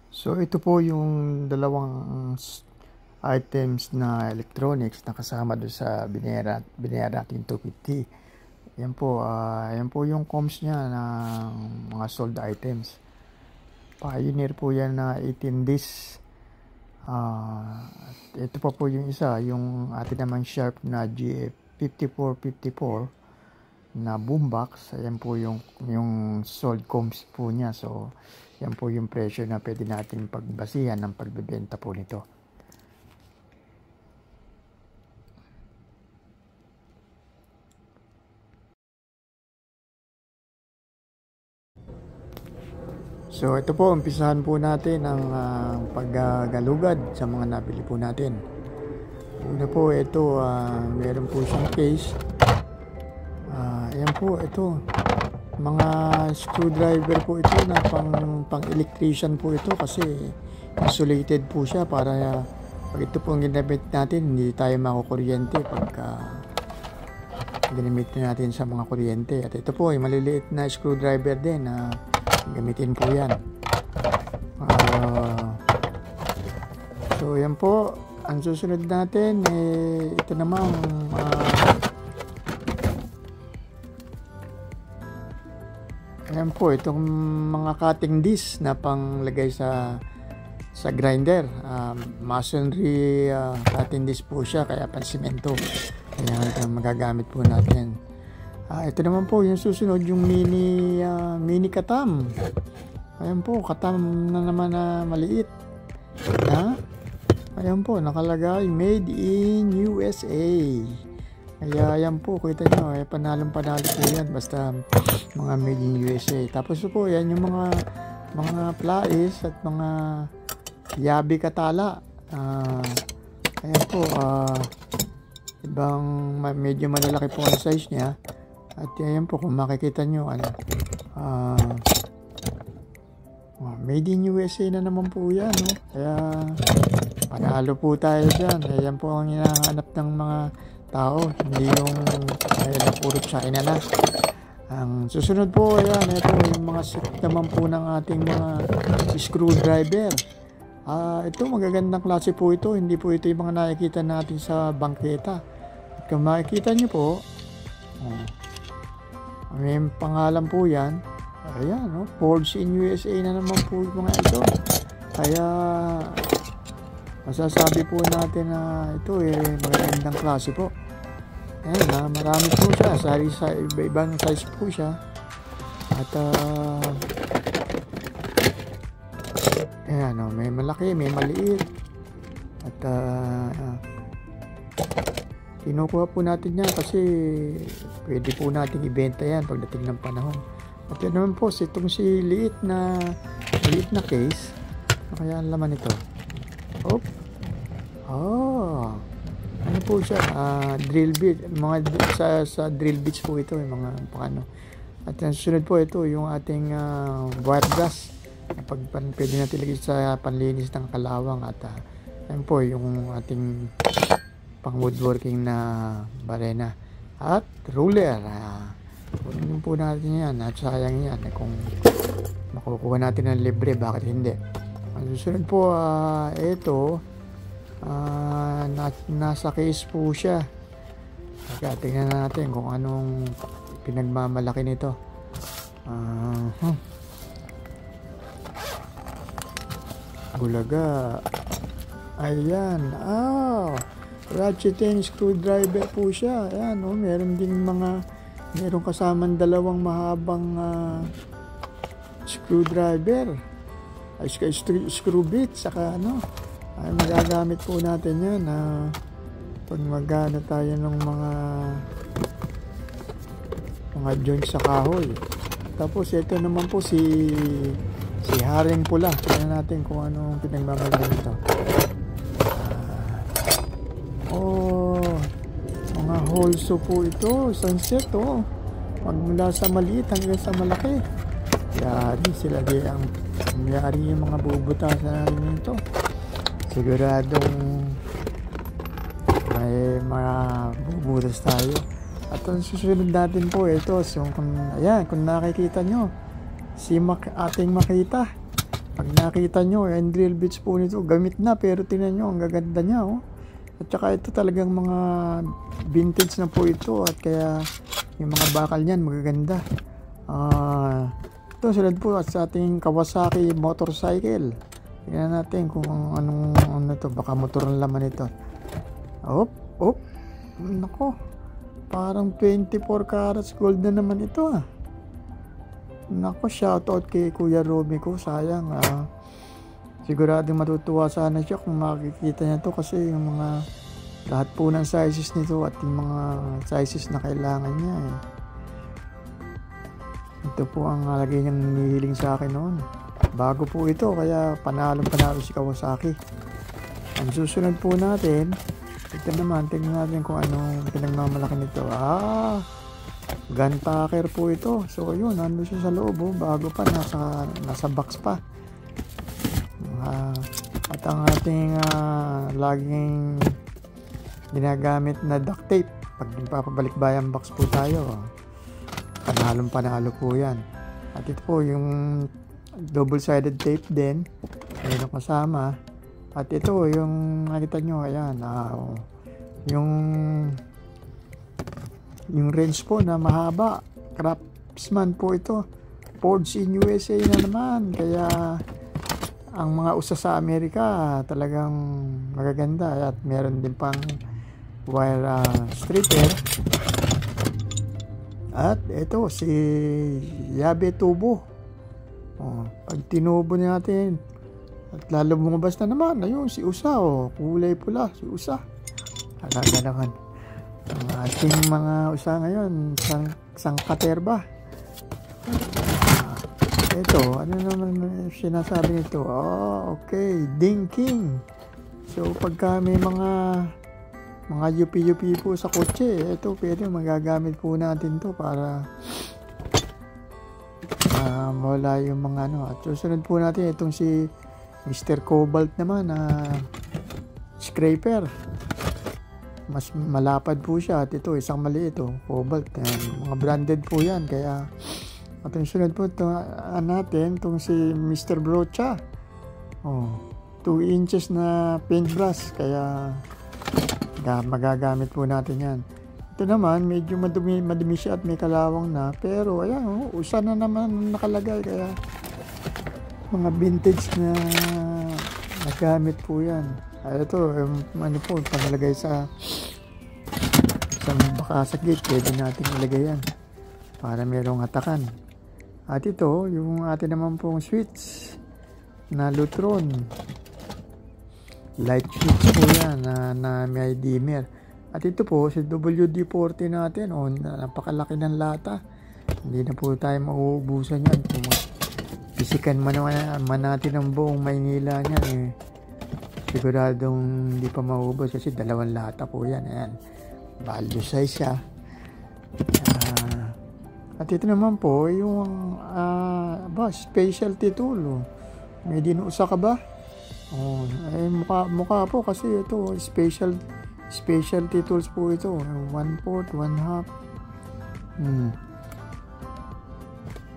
So ito po yung dalawang items na electronics na kasama doon sa binera natin 250. Yan po yung comms niya ng mga sold items. Pioneer po yan na 18 disc. Ito po yung isa, yung atin naman Sharp na GF5454 na boombox. Ayan po yung sold comms po niya. So yan po yung presyo na pwede natin pagbasihan ng pagbebenta po nito. So ito po, umpisahan po natin ang paggalugad sa mga nabili po natin. Una po, ito, meron po siyang case. Ayan po, ito. Mga screwdriver po ito na pang electrician po ito kasi insulated po siya para pag ito po ang ginamit natin, hindi tayo makukuryente pagka ginamit natin sa mga kuryente. At ito po ay maliliit na screwdriver din na gamitin po yan. So yan po, ang susunod natin ito namang ayan po, itong mga cutting disc na panglagay sa grinder. Masonry cutting disc po siya, kaya pansimento. Kaya ito magagamit po natin. Ito naman po yung susunod, yung mini katam. Ayan po, katam na naman na maliit. Ayan po, nakalagay made in USA. Kaya ayan po, kita nyo, panalo po yan basta mga made in USA. Tapos po, yan yung mga plais at mga yabi katala. Ayan po, ibang medyo malalaki po ang size niya. At ayan po, kung makikita nyo, made in USA na naman po yan. No? Kaya panalo po tayo dyan. Ayan po ang hinahanap ng mga tao, hindi yung puro China na. Ang susunod po, ayan, ito yung mga set naman po ng ating mga screwdriver. Ito magagandang klase po ito, hindi po ito yung mga nakikita natin sa bangketa. At kung makikita nyo po, may pangalan po yan. Ayan, no? Forged in USA na naman po yung mga ito. Kaya masasabi po natin na ito magandang klase po. Ayan, marami po siya. Sa iba-ibang size po siya. At ayan, no? May malaki, may maliit. At kinukuha po natin yan kasi pwede po natin ibenta yan pagdating ng panahon. At yan naman po, itong liit na case. Kaya ang laman ito. Ano po siya? Drill bit. Sa drill bits po ito. Yung mga paano. At ang susunod po ito, yung ating wire brush. Pwede natin ilagay sa panlinis ng kalawang. At yan po, yung ating pang woodworking na barena. At ruler. Kunin po natin yan. At sayang yan. Kung makukuha natin ng libre, bakit hindi? Ang susunod po, ito, nasa case po siya. Tingnan natin kung anong pinagmamalaki nito. Bulaga. Ayan. Ratchet and screwdriver po siya. Ayan, meron kasamang dalawang mahabang screwdriver. Screw bit. Saka ay magagamit po natin yan pag magana tayo ng mga joints sa kahoy. Tapos ito naman po si haring pula. Tignan natin kung anong pinagmamagyan nito. Mga holso po ito, sunset magmula sa maliit hanggang sa malaki. Yari sila yari yung mga bubutasan natin nito. Siguradong may mga bubutas tayo. At ang susunod natin po ito, kung nakikita nyo, ating makita. Pag nakita nyo, yung drill bits po nito, gamit na, pero tingnan nyo, ang gaganda niya, oh. At saka ito talagang mga vintage na po ito, at kaya yung mga bakal niyan magaganda. Ito sunod po at sa ating Kawasaki motorcycle. Tingnan natin kung anong ano to, baka motor ang laman ito. Nako, parang 24 carats gold na naman ito, ah. Nako, shoutout kay Kuya Romy ko. Sayang, siguradong matutuwa sana siya kung makikita niya to, kasi yung mga lahat po ng sizes nito at yung mga sizes na kailangan niya, eh. Ito po ang lagi niyang hinihiling sa akin noon. Bago po ito, kaya panalo si Kawasaki. Ang susunod po natin, tingnan natin kung ano pinagmamalaki nito. Gun packer po ito. So yun, ano siya sa loob, oh. Bago pa, nasa box pa. At ang ating laging ginagamit na duct tape, pag nagpapabalik-bayang box po tayo, panalo po yan. At ito po yung double-sided tape din, mayroon kasama. At ito yung nakita nyo, ayan, yung range po na mahaba, Craftsman po ito, forged in USA na naman, kaya ang mga usa sa Amerika talagang magaganda. At meron din pang wire stripper. At ito si Yabe tubo, pag tinubo natin at lalo bumabas na naman, ayun si USA, kulay pula si USA. Alaga naman ang ating mga USA ngayon, sangkaterba. Ito, ano naman sinasabi nito? Okay, dinking. So pagka may mga UP po sa kotse, ito pwede magagamit po natin to para mawala yung mga ano. At susunod po natin itong si Mr. Cobalt naman, scraper. Mas malapad po siya, at ito isang maliit, Cobalt. Mga branded po yan, kaya at yung sunod po natin itong si Mr. Brocha, 2 inches na paintbrush, kaya magagamit po natin yan. Ito naman medyo madumi siya at may kalawang na, pero ayan, USA na naman nakalagay, kaya mga vintage na nagamit po yan. Ito ano po, pangalagay sa baka sa gate, pwede natin ilagay yan para merong hatakan. At ito yung atin naman pong switch na Lutron light switch po yan, na may dimmer. At ito po si WD-40 natin, napakalaki ng lata, hindi na po tayo mauubusan yan. Kung pisikan man natin ang buong Maynila niyan, siguradong hindi pa maubos, kasi 2 lata po yan. Ayan, value size siya. At ito naman po yung specialty tool, may dinuusa ka ba? Mukha po, kasi ito specialty tools po ito, 1/4, 1/2.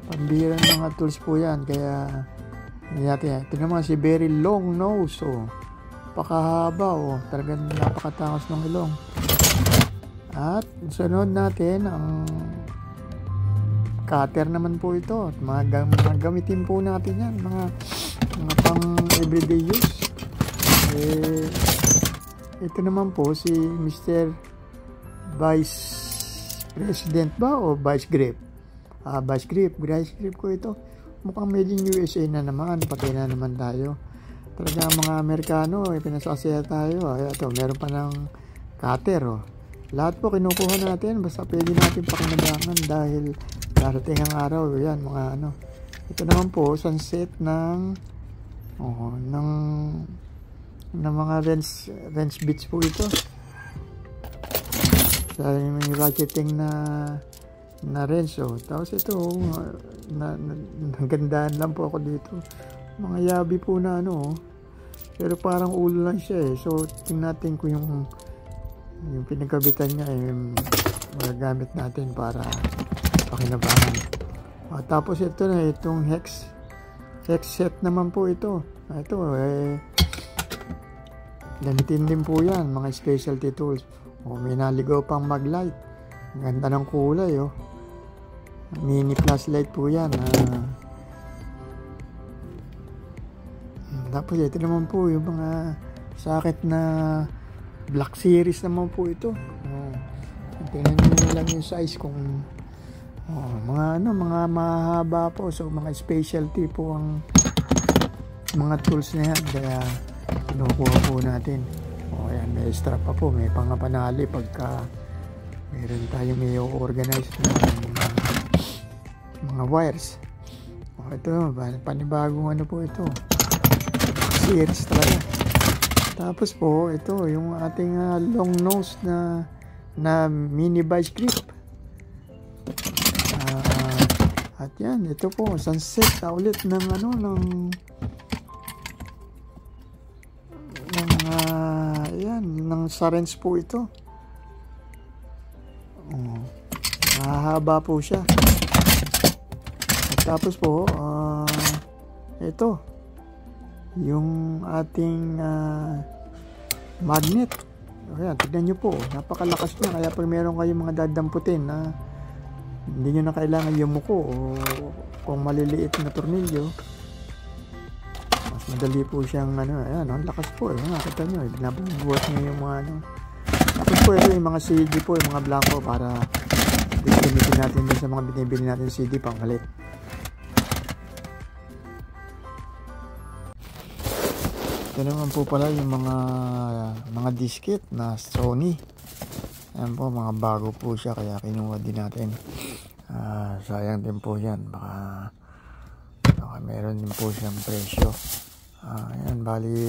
Pambira ng mga tools po yan, kaya ito naman si very long nose, pakahaba, talagang napakatangos ng ilong. At sunod natin ang cutter naman po ito. Mga gamitin po natin yan, mga pang everyday use. Ito naman po si Mr. Vice President ba o Vice Grip? Vice Grip ko ito. Mukhang made in USA na naman, patay na naman tayo. Talaga mga Amerikano, pinasasaya tayo. Ito, meron pa ng cutter, Lahat po kinukuha natin, basta pwede natin pakinabangan dahil darating ang araw. Yan, mga ano. Ito naman po, sunset ng mga wrench bits po ito. Sa may ratcheting na wrench, Tapos ito, nagandaan lang po ako dito. Mga yabi po na pero parang ulo lang siya, So, tingnan natin kung yung pinagkabitan niya magagamit natin para pakinabangan. Tapos ito na, itong hex Set naman po ito. Ito gamitin din po yan, mga specialty tools. May naligaw pang maglight. Ang ganda ng kulay mini flashlight po yan. Tapos ito naman po yung mga socket na Black Series naman po ito. Tingnan nyo lang yung size kung mga mahaba po. So mga specialty po ang mga tools na yan. Kaya kinukuha po natin. Ayan, may extra pa po. May pangapanali pagka meron tayo may organize na mga wires. Ito, panibagong ano po ito. Series talaga. Tapos po, ito yung ating long nose na mini vice grip. At yan, ito po, sunset ulit ng ng Sarens po ito. Mahaba po siya. At tapos po, ito yung ating magnet. Ayan, tignan nyo po, napakalakas niya. Kaya pag meron kayong mga dadamputin na hindi nyo na kailangan yumuko o kung maliliit na tornilyo, mas madali po siyang ayan, ang lakas po. Nakita nyo, nabubuhat nyo yung mga tapos po ito yung mga CD po, yung mga blanco para gamitin natin din sa mga binibili natin CD pang kalit. Ito naman po pala yung mga disket na Sony. Ayan po, mga bago po siya kaya kinuha din natin. Sayang din po yan. Baka meron din po siyang presyo. Ayan, bali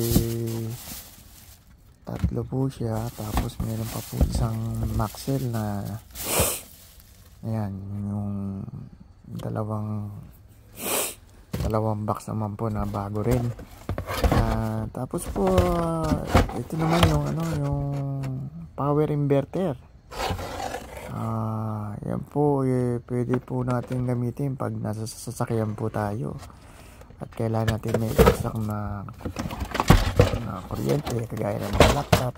3 po siya. Tapos meron pa po isang Maxell na ayan, yung dalawang box naman po na bago rin. Tapos po ito naman yung yung power inverter. Yan po pwede po natin gamitin pag nasa sasakyan po tayo at kailangan natin may isang na kuryente kagaya ng mga laptop.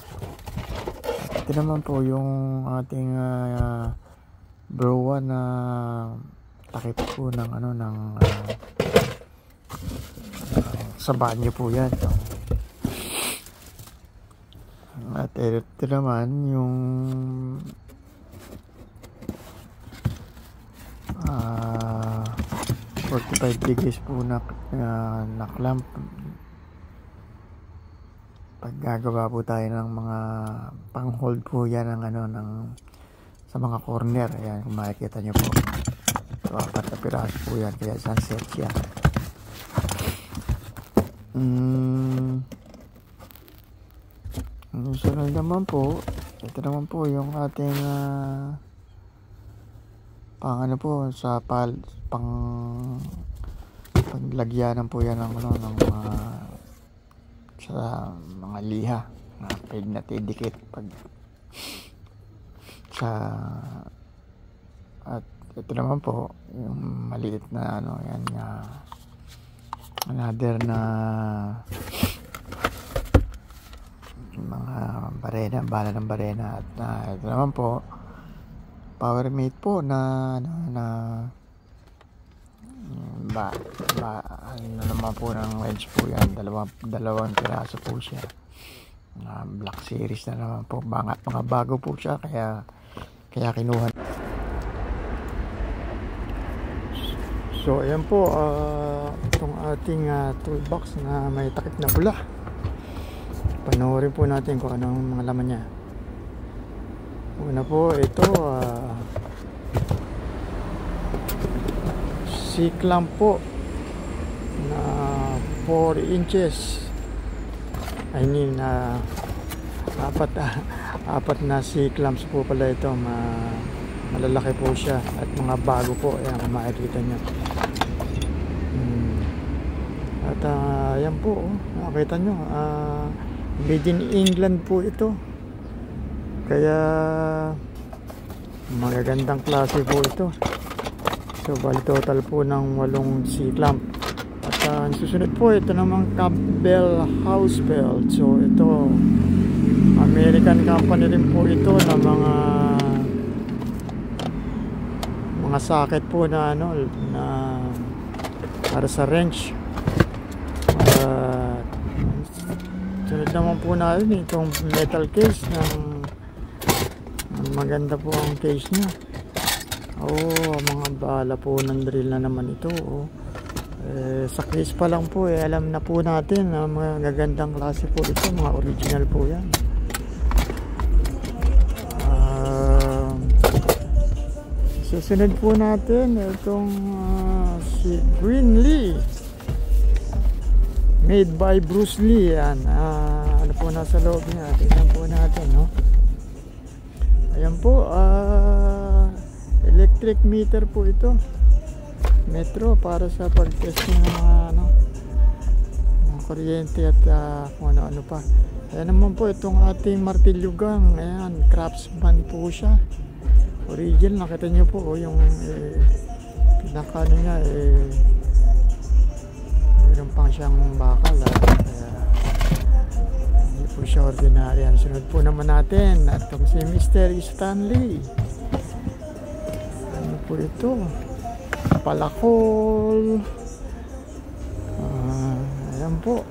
At ito naman po yung ating Bro 1 na takip po ng sa banyo po yan. At ito naman yung 45 degrees po na clamp pag gagawa po tayo ng mga pang hold po yan ng sa mga corner. Ayan, kung makikita nyo po, so 4 na piraso po yan, kaya sunset siya. Sunod naman po, ito naman po yung ating sa paglagyanan po yan ng sa mga liha na pwede natin dikit pag at ito naman po yung maliit na yan another na mga bala ng barena. At ito naman po power mate po na naman po ng wedge po yan, dalawang piraso po siya. Black Series na naman po, mga bago po siya kaya kinuha. So ayan po itong ating toolbox na may takip na pula. Panoorin po natin kung anong mga laman niya. Una po ito C-clamp po na 4 inches. I mean apat na C-clamps po pala ito. Malalaki po siya at mga bago po. Ayan, kung makikita nyo. At ayan po, nakikita nyo, made in England po ito. Kaya magagandang klase po ito. So bali total po ng 8 C-clamp. At Susunod po, ito namang Campbell Housebelt. So ito, American company rin po ito na mga socket po na ano, na para sa wrench. Sunod naman po natin itong metal case ng maganda po ang case nya. Mga bala po ng drill na naman ito. Sa case pa lang po alam na po natin na mga gagandang klase po ito, mga original po yan. Susunod po natin itong si Greenlee, made by Bruce Lee. Yan. Ano po nasa loob niya, tingnan po natin, no? Ayan po, electric meter po ito, metro, para sa pag-test ng mga kuryente at kung ano-ano pa. Ayan naman po itong ating martilyo gang. Ayan, Craftsman po siya, original. Nakita nyo po yung pinaka ano niya, meron pang siyang bakal, kaya hindi po siya ordinary. Yan, sunod po naman natin at itong si Mr. Stanley. Ano po ito? Palakol. Ayan po.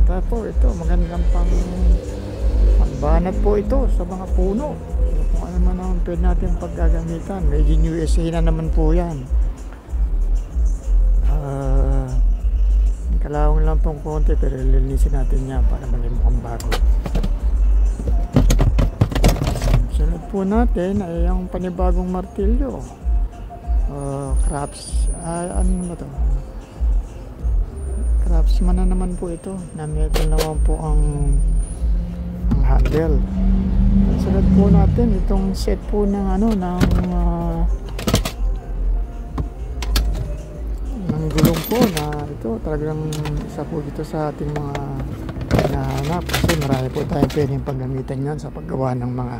Tapos ito, magandang pangbanat po ito sa mga puno. Kung ano man ang pwede natin paggagamitan. Made in USA na naman po yan. Kalawang lang pong konti, pero lilinisin natin niya para maging mukhang bago. Sunod po natin ay ang panibagong martilyo. Ano ba ito? Craftsman na naman po ito, na meron naman po ang handle. Sunod po natin itong set po ng gulong po, na ito talagang isa po dito sa ating mga hinahanap, kasi marami po tayong pwedeng paggamitan yan sa paggawa ng mga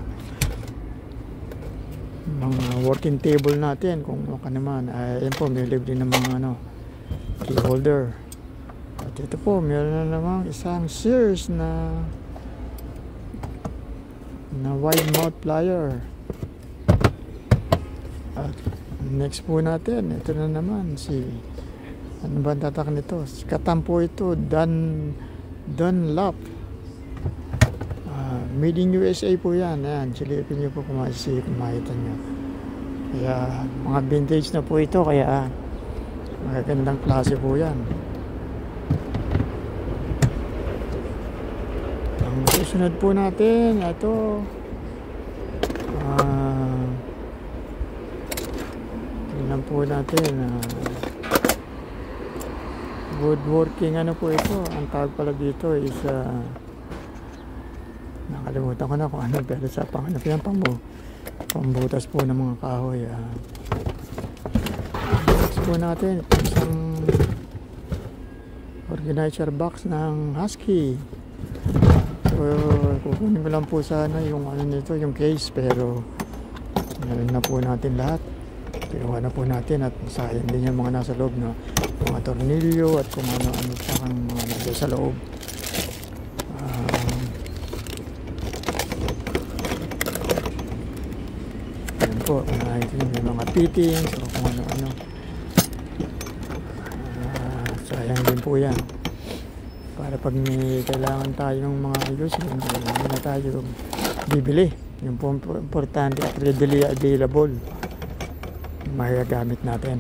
working table natin. Kung ano naman, ayan po, may libre ng mga key holder. At ito po, meron na namang isang Sears na wide mouth plier. At next po natin, ito na naman ano ba ang tatak nito? Katampo ito, Dunlop. Made in USA po yan. Ayan, silipin nyo po kung makita nyo. Kaya mga vintage na po ito, kaya magagandang klase po yan. Ang susunod po natin, ito tingnan po natin, woodworking po ito. Ang tawag pala dito is nakalimutan ko na kung ano, pero sa pambutas po ng mga kahoy. Next po natin isang organizer box ng Husky. So kukunin ko lang po sana yung nito, yung case, pero namin na po natin lahat. Kinuha na po natin, at sayang din yung mga nasa loob na mga tornilyo at kung ano-ano pa ang mga nasa sa loob. Yan po, may mga fittings o kung ano-ano. Sayang din po yan, para pag may kailangan tayong mga ayusin, hindi na tayo bibili. Yung po importante at readily available, magagamit natin.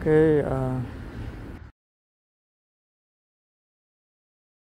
Okay,